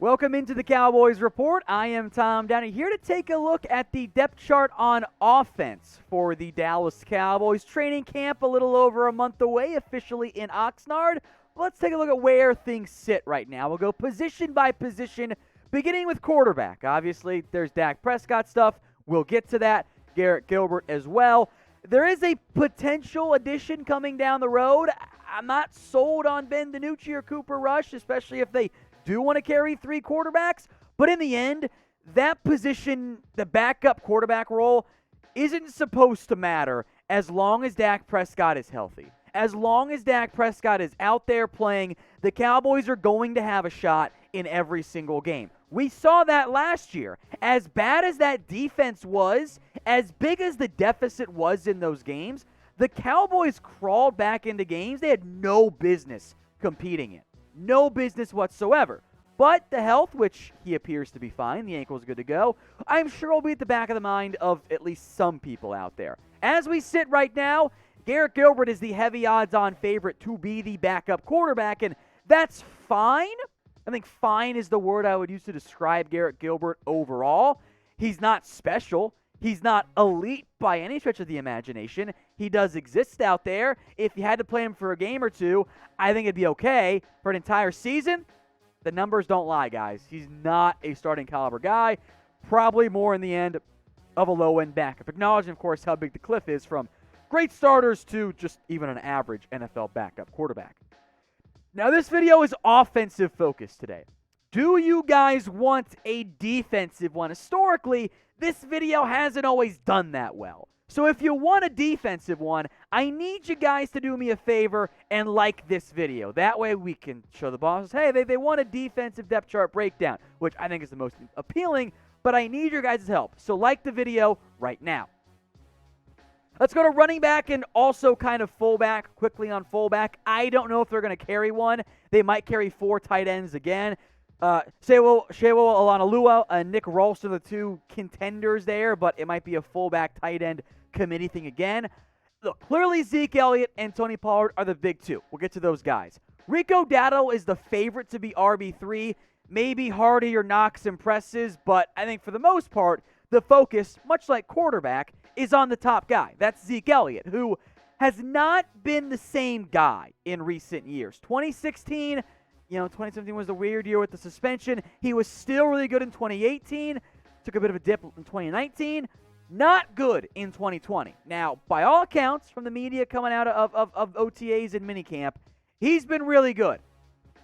Welcome into the Cowboys Report. I am Tom Downey, here to take a look at the depth chart on offense for the Dallas Cowboys. Training camp a little over a month away, officially in Oxnard. Let's take a look at where things sit right now. We'll go position by position, beginning with quarterback. Obviously, there's Dak Prescott stuff. We'll get to that. Garrett Gilbert as well. There is a potential addition coming down the road. I'm not sold on Ben DiNucci or Cooper Rush, especially if they do want to carry three quarterbacks. But in the end, that position, the backup quarterback role, isn't supposed to matter as long as Dak Prescott is healthy. As long as Dak Prescott is out there playing, the Cowboys are going to have a shot in every single game. We saw that last year. As bad as that defense was, as big as the deficit was in those games, the Cowboys crawled back into games they had no business competing in. No business whatsoever. But the health, which he appears to be fine, the ankle's good to go, I'm sure will be at the back of the mind of at least some people out there. As we sit right now, Garrett Gilbert is the heavy odds-on favorite to be the backup quarterback, and that's fine. I think fine is the word I would use to describe Garrett Gilbert overall. He's not special. He's not elite by any stretch of the imagination. He does exist out there. If you had to play him for a game or two, I think it'd be okay. For an entire season, the numbers don't lie, guys. He's not a starting caliber guy. Probably more in the end of a low-end backup. Acknowledging, of course, how big the cliff is from great starters to just even an average NFL backup quarterback. Now, this video is offensive focused today. Do you guys want a defensive one? Historically, this video hasn't always done that well. So if you want a defensive one, I need you guys to do me a favor and like this video. That way we can show the bosses, hey, they want a defensive depth chart breakdown, which I think is the most appealing, but I need your guys' help. So like the video right now. Let's go to running back and also kind of fullback, quickly on fullback. I don't know if they're going to carry one. They might carry four tight ends again. Shewo Olanalua and Nick Ralston are the two contenders there, but it might be a fullback tight end committee thing again. Look, clearly Zeke Elliott and Tony Pollard are the big two. We'll get to those guys. Rico Dowdle is the favorite to be RB3. Maybe Hardy or Knox impresses, but I think for the most part, the focus, much like quarterback, is on the top guy. That's Zeke Elliott, who has not been the same guy in recent years. 2016, 2017 was the weird year with the suspension. He was still really good in 2018. Took a bit of a dip in 2019. Not good in 2020. Now, by all accounts, from the media coming out of OTAs and minicamp, he's been really good.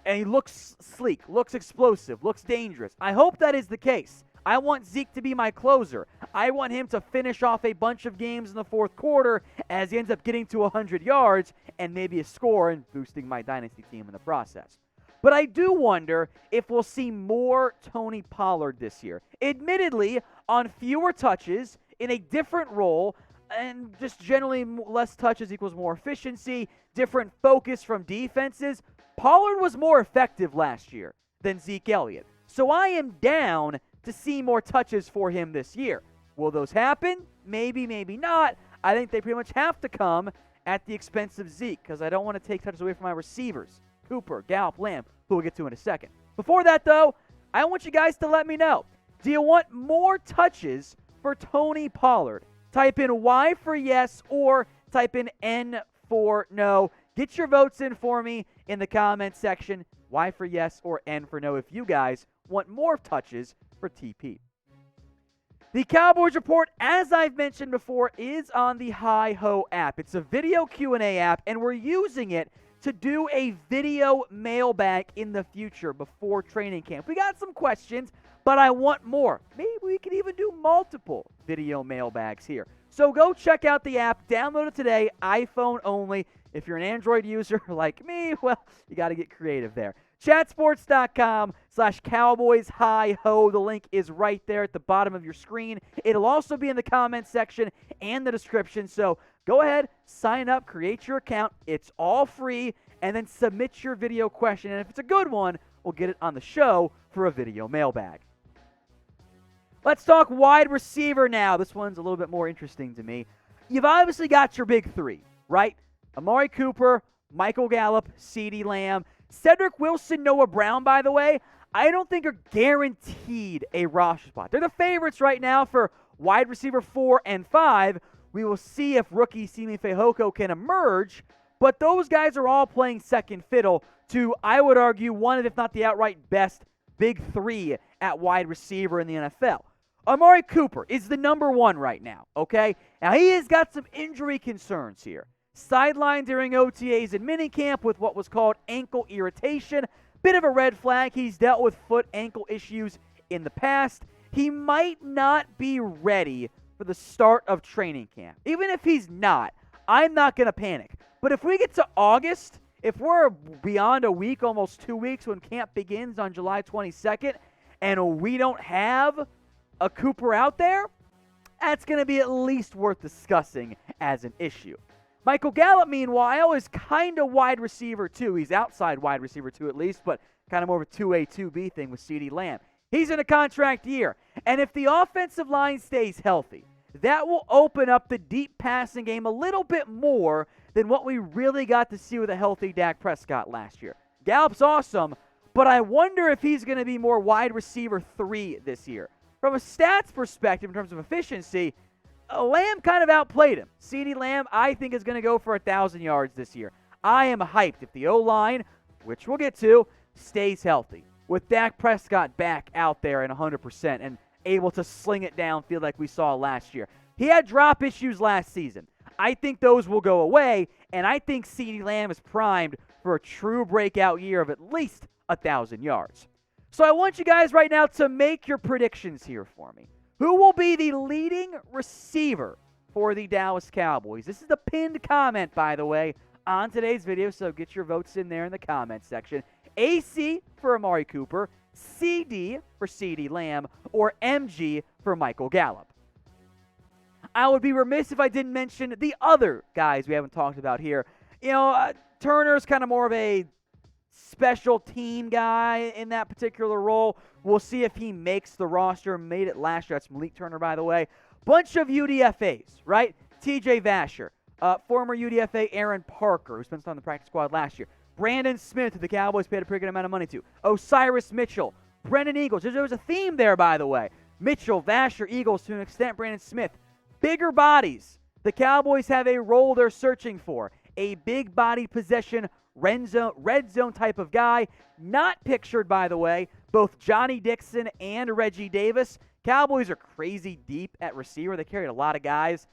And he looks sleek, looks explosive, looks dangerous. I hope that is the case. I want Zeke to be my closer. I want him to finish off a bunch of games in the fourth quarter as he ends up getting to 100 yards and maybe a score and boosting my dynasty team in the process. But I do wonder if we'll see more Tony Pollard this year. Admittedly, on fewer touches, in a different role, and just generally less touches equals more efficiency, different focus from defenses. Pollard was more effective last year than Zeke Elliott. So I am down to see more touches for him this year. Will those happen? Maybe, maybe not. I think they pretty much have to come at the expense of Zeke because I don't want to take touches away from my receivers. Cooper, Gallup, Lamb, who we'll get to in a second. Before that, though, I want you guys to let me know. Do you want more touches for Tony Pollard? Type in Y for yes or type in N for no. Get your votes in for me in the comment section. Y for yes or N for no if you guys want more touches for TP. The Cowboys Report, as I've mentioned before, is on the Hi-Ho app. It's a video Q&A app, and we're using it to do a video mailbag in the future before training camp. We got some questions, but I want more. Maybe we can even do multiple video mailbags here. So go check out the app. Download it today, iPhone only. If you're an Android user like me, well, you got to get creative there. Chatsports.com/Cowboys Hi-Ho. The link is right there at the bottom of your screen. It'll also be in the comments section and the description. So go ahead, sign up, create your account. It's all free, and then submit your video question. And if it's a good one, we'll get it on the show for a video mailbag. Let's talk wide receiver now. This one's a little bit more interesting to me. You've obviously got your big three, right? Amari Cooper, Michael Gallup, CeeDee Lamb. Cedric Wilson, Noah Brown, by the way, I don't think are guaranteed a roster spot. They're the favorites right now for wide receiver 4 and 5. We will see if rookie Simi Fehoko can emerge, but those guys are all playing second fiddle to, I would argue, one of, if not the outright best big three at wide receiver in the NFL. Amari Cooper is the number one right now, okay? Now, he has got some injury concerns here. Sidelined during OTAs and minicamp with what was called ankle irritation. Bit of a red flag. He's dealt with foot ankle issues in the past. He might not be ready for the start of training camp. Even if he's not, I'm not going to panic. But if we get to August, if we're beyond a week, almost 2 weeks when camp begins on July 22nd, and we don't have a Cooper out there, that's going to be at least worth discussing as an issue. Michael Gallup, meanwhile, is kind of wide receiver 2. He's outside wide receiver 2 at least, but kind of more of a 2A, 2B thing with CeeDee Lamb. He's in a contract year. And if the offensive line stays healthy, that will open up the deep passing game a little bit more than what we really got to see with a healthy Dak Prescott last year. Gallup's awesome, but I wonder if he's going to be more wide receiver 3 this year. From a stats perspective, in terms of efficiency, Lamb kind of outplayed him. CeeDee Lamb, I think, is going to go for 1,000 yards this year. I am hyped if the O-line, which we'll get to, stays healthy. With Dak Prescott back out there and 100% and able to sling it downfield like we saw last year. He had drop issues last season. I think those will go away, and I think CeeDee Lamb is primed for a true breakout year of at least 1,000 yards. So I want you guys right now to make your predictions here for me. Who will be the leading receiver for the Dallas Cowboys? This is the pinned comment, by the way, on today's video, so get your votes in there in the comment section. AC for Amari Cooper, CD for CeeDee Lamb, or MG for Michael Gallup. I would be remiss if I didn't mention the other guys we haven't talked about here. Turner's kind of more of a special team guy in that particular role. We'll see if he makes the roster. Made it last year. That's Malik Turner, by the way. Bunch of UDFAs, right? TJ Vasher, former UDFA Aaron Parker, who spent time on the practice squad last year. Brandon Smith, who the Cowboys paid a pretty good amount of money to. Osiris Mitchell, Brendan Eagles. There was a theme there, by the way. Mitchell, Vasher, Eagles, to an extent, Brandon Smith. Bigger bodies. The Cowboys have a role they're searching for. A big body possession, red zone type of guy. Not pictured, by the way, both Johnny Dixon and Reggie Davis. Cowboys are crazy deep at receiver. They carried a lot of guys.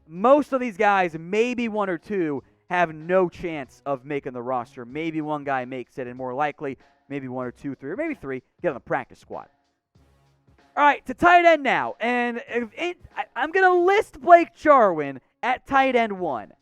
Most of these guys, maybe one or two, have no chance of making the roster. Maybe one guy makes it, and more likely, maybe one or two, three, or maybe three get on the practice squad. All right, to tight end now. And I'm going to list Blake Jarwin at tight end 1.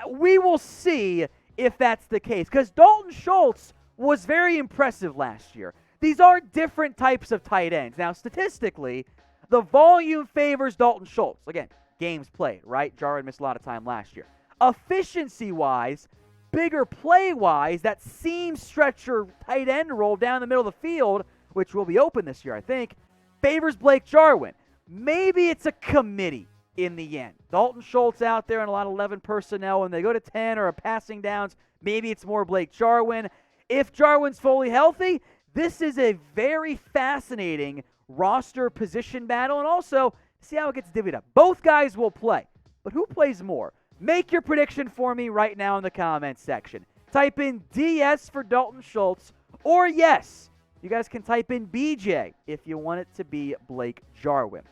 We will see if that's the case, because Dalton Schultz was very impressive last year. These are different types of tight ends. Now, statistically, the volume favors Dalton Schultz. Again, games played, right? Jarwin missed a lot of time last year. Efficiency-wise, bigger play-wise, that seam stretcher tight end role down the middle of the field, which will be open this year, I think, favors Blake Jarwin. Maybe it's a committee in the end. Dalton Schultz out there in a lot of 11 personnel. When they go to 10 or a passing downs, maybe it's more Blake Jarwin. If Jarwin's fully healthy, this is a very fascinating roster position battle, and also see how it gets divvied up. Both guys will play, but who plays more? Make your prediction for me right now in the comments section. Type in DS for Dalton Schultz, or yes, you guys can type in BJ if you want it to be Blake Jarwin.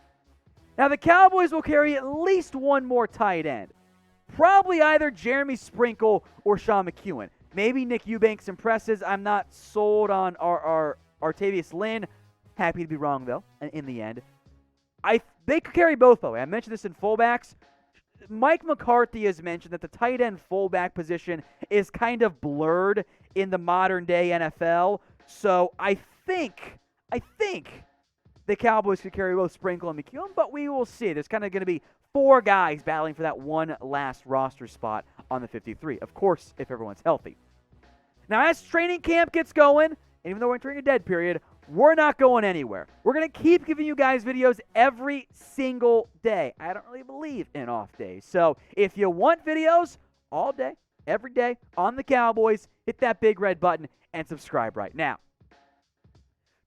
Now, the Cowboys will carry at least one more tight end. Probably either Jeremy Sprinkle or Sean McEwen. Maybe Nick Eubanks impresses. I'm not sold on our Artavius Lynn. Happy to be wrong, though, in the end. They could carry both, though. I mentioned this in fullbacks. Mike McCarthy has mentioned that the tight end fullback position is kind of blurred in the modern-day NFL. So I think the Cowboys could carry both Sprinkle and McEwen, but we will see. There's kind of going to be 4 guys battling for that one last roster spot on the 53. Of course, if everyone's healthy. Now, as training camp gets going, and even though we're entering a dead period, we're not going anywhere. We're going to keep giving you guys videos every single day. I don't really believe in off days. So if you want videos all day, every day on the Cowboys, hit that big red button and subscribe right now.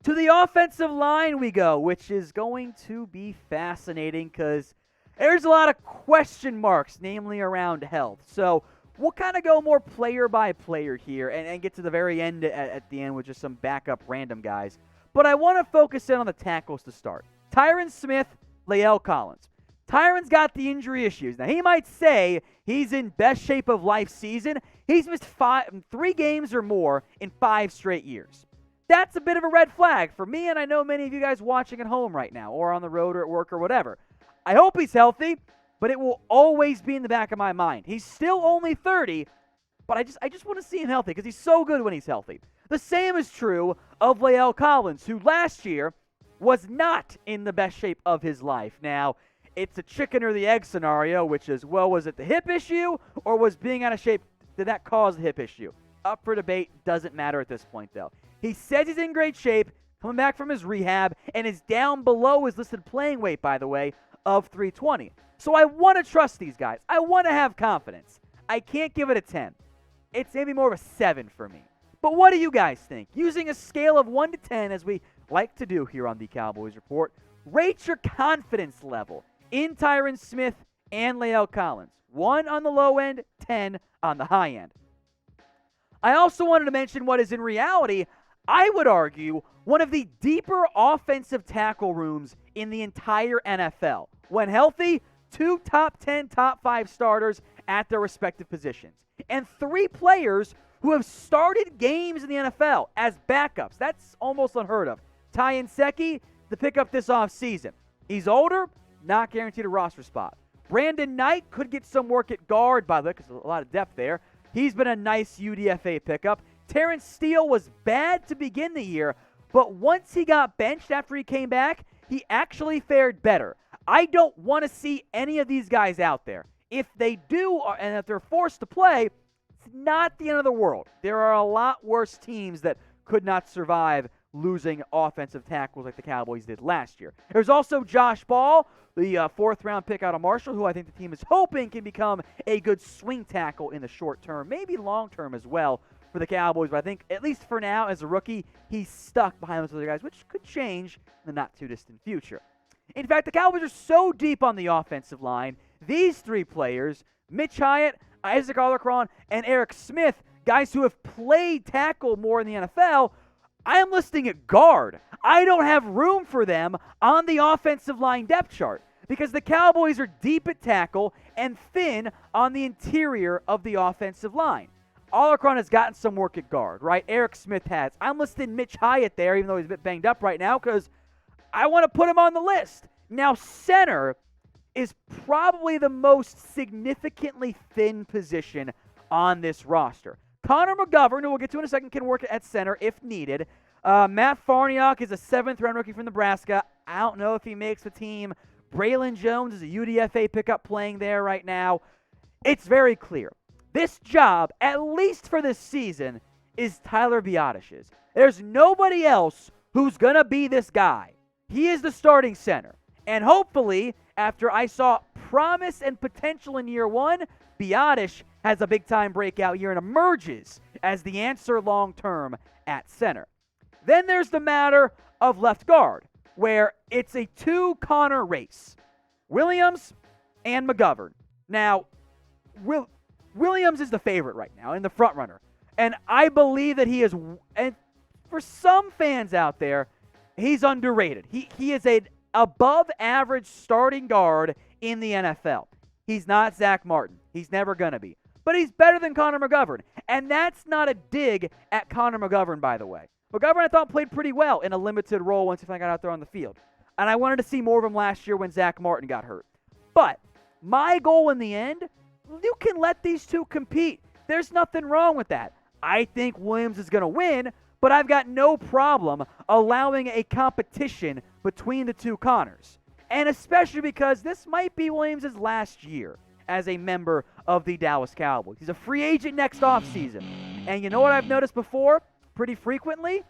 To the offensive line we go, which is going to be fascinating because there's a lot of question marks, namely around health. So we'll kind of go more player by player here and get to the very end at the end with just some backup random guys. But I want to focus in on the tackles to start. Tyron Smith, Lael Collins. Tyron's got the injury issues. Now, he might say he's in best shape of life season. He's missed 3 games or more in 5 straight years. That's a bit of a red flag for me, and I know many of you guys watching at home right now or on the road or at work or whatever. I hope he's healthy, but it will always be in the back of my mind. He's still only 30, but I just want to see him healthy because he's so good when he's healthy. The same is true of Lael Collins, who last year was not in the best shape of his life. Now, it's a chicken or the egg scenario, which is, well, was it the hip issue or was being out of shape, did that cause the hip issue? Up for debate, doesn't matter at this point, though. He says he's in great shape, coming back from his rehab, and is down below his listed playing weight, by the way, of 320. So I want to trust these guys. I want to have confidence. I can't give it a 10. It's maybe more of a 7 for me. But what do you guys think? Using a scale of 1 to 10, as we like to do here on the Cowboys Report, rate your confidence level in Tyron Smith and Lael Collins. 1 on the low end, 10 on the high end. I also wanted to mention what is in reality, I would argue, one of the deeper offensive tackle rooms in the entire NFL. When healthy, 2 top 10, top 5 starters at their respective positions. And 3 players who have started games in the NFL as backups. That's almost unheard of. Ty Nsekhe, the pickup this offseason. He's older, not guaranteed a roster spot. Brandon Knight could get some work at guard, by the way, because there's a lot of depth there. He's been a nice UDFA pickup. Terrence Steele was bad to begin the year, but once he got benched after he came back, he actually fared better. I don't want to see any of these guys out there. If they do, and if they're forced to play, it's not the end of the world. There are a lot worse teams that could not survive losing offensive tackles like the Cowboys did last year. There's also Josh Ball, the 4th-round pick out of Marshall, who I think the team is hoping can become a good swing tackle in the short term, maybe long term as well for the Cowboys. But I think, at least for now, as a rookie, he's stuck behind those other guys, which could change in the not-too-distant future. In fact, the Cowboys are so deep on the offensive line, these 3 players, Mitch Hyatt, Isaac Alarcon, and Eric Smith, guys who have played tackle more in the NFL, I am listing at guard. I don't have room for them on the offensive line depth chart because the Cowboys are deep at tackle and thin on the interior of the offensive line. Alarcon has gotten some work at guard, right? Eric Smith has. I'm listing Mitch Hyatt there, even though he's a bit banged up right now, because I want to put him on the list. Now, center is probably the most significantly thin position on this roster. Connor McGovern, who we'll get to in a second, can work at center if needed. Matt Farniok is a 7th-round rookie from Nebraska. I don't know if he makes the team. Braylon Jones is a UDFA pickup playing there right now. It's very clear. This job, at least for this season, is Tyler Biadasz's. There's nobody else who's going to be this guy. He is the starting center. And hopefully, after I saw promise and potential in year 1, Biadasz has a big-time breakout year and emerges as the answer long-term at center. Then there's the matter of left guard, where it's a 2-Connor race. Williams and McGovern. Now, Williams is the favorite right now and the front runner. And I believe that he is, and for some fans out there, he's underrated. He is an above-average starting guard in the NFL. He's not Zach Martin. He's never going to be. But he's better than Connor McGovern. And that's not a dig at Connor McGovern, by the way. McGovern, I thought, played pretty well in a limited role once he got out there on the field. And I wanted to see more of him last year when Zach Martin got hurt. But my goal in the end, you can let these 2 compete. There's nothing wrong with that. I think Williams is going to win, but I've got no problem allowing a competition between the 2 Connors. And especially because this might be Williams' last year as a member of the Dallas Cowboys. He's a free agent next offseason. And you know what I've noticed before pretty frequently?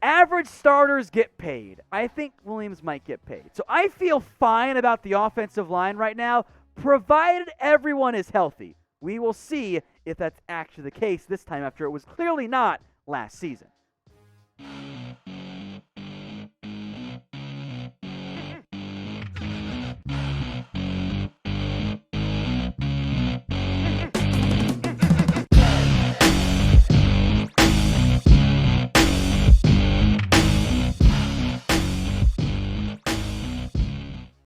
Average starters get paid. I think Williams might get paid. So I feel fine about the offensive line right now, provided everyone is healthy. We will see if that's actually the case this time after it was clearly not last season.